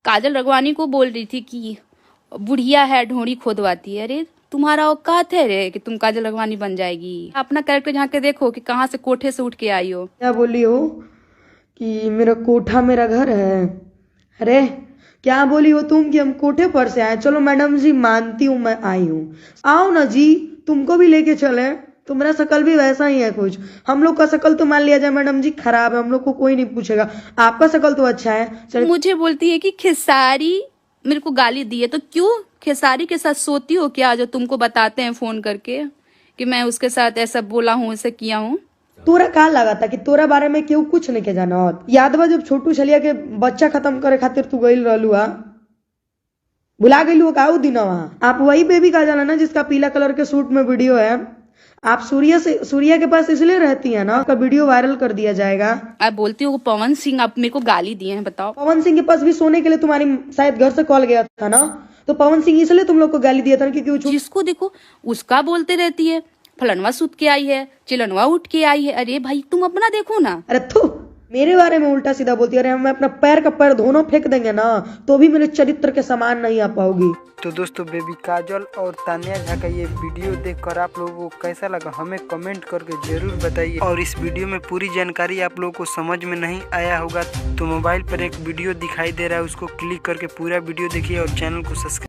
काजल रघवानी को बोल रही थी कि बुढ़िया है ढोंड़ी खोदवाती है। अरे तुम्हारा औकात है रे कि तुम काजल रघवानी बन जाएगी? अपना कैरेक्टर झांक के देखो कि कहाँ से कोठे से उठ के आई हो। क्या बोली हो कि मेरा कोठा मेरा घर है? अरे क्या बोली हो तुम कि हम कोठे पर से आए? चलो मैडम जी मानती हूँ मैं आई हूँ, आओ ना जी, तुमको भी लेके चले। तुम्हारा शकल भी वैसा ही है कुछ। हम लोग का शकल तो मान लिया जाए मैडम जी खराब है, हम लोग को कोई नहीं पूछेगा, आपका शकल तो अच्छा है। चल मुझे बोलती है कि खेसारी मेरे को गाली दी है, तो क्यों खेसारी के साथ सोती हो क्या, जो तुमको बताते हैं फोन करके कि मैं उसके साथ ऐसा बोला हूँ ऐसा किया हूँ? तोरा का लगा था कि तोरा बारे में केहू कुछ नहीं के जाना? याद बा जब छोटू छलिया के बच्चा खत्म करे खातिर तू गई रहलू हा? भुला गई हो का उ दिन? आप वही बेबी का जाना ना जिसका पीला कलर के सूट में वीडियो है। आप सूर्या के पास इसलिए रहती है ना, का वीडियो वायरल कर दिया जाएगा। आप बोलती हो पवन सिंह आप मेरे को गाली दिए हैं, बताओ। पवन सिंह के पास भी सोने के लिए तुम्हारी शायद घर से कॉल गया था ना, तो पवन सिंह इसलिए तुम लोग को गाली दिया था ना क्योंकि जिसको देखो उसका बोलते रहती है, फलनवा सूत के आई है, चिलनवा उठ के आई है। अरे भाई तुम अपना देखो ना। अरे थू, मेरे बारे में उल्टा सीधा बोलती है। अरे मैं अपना पैर का पैर दोनों फेंक देंगे ना तो भी मेरे चरित्र के समान नहीं आ पाओगी। तो दोस्तों बेबी काजल और तान्या झा का ये वीडियो देखकर आप लोगों को कैसा लगा हमें कमेंट करके जरूर बताइए। और इस वीडियो में पूरी जानकारी आप लोगों को समझ में नहीं आया होगा तो मोबाइल पर एक वीडियो दिखाई दे रहा है, उसको क्लिक करके पूरा वीडियो देखिए और चैनल को सब्सक्राइब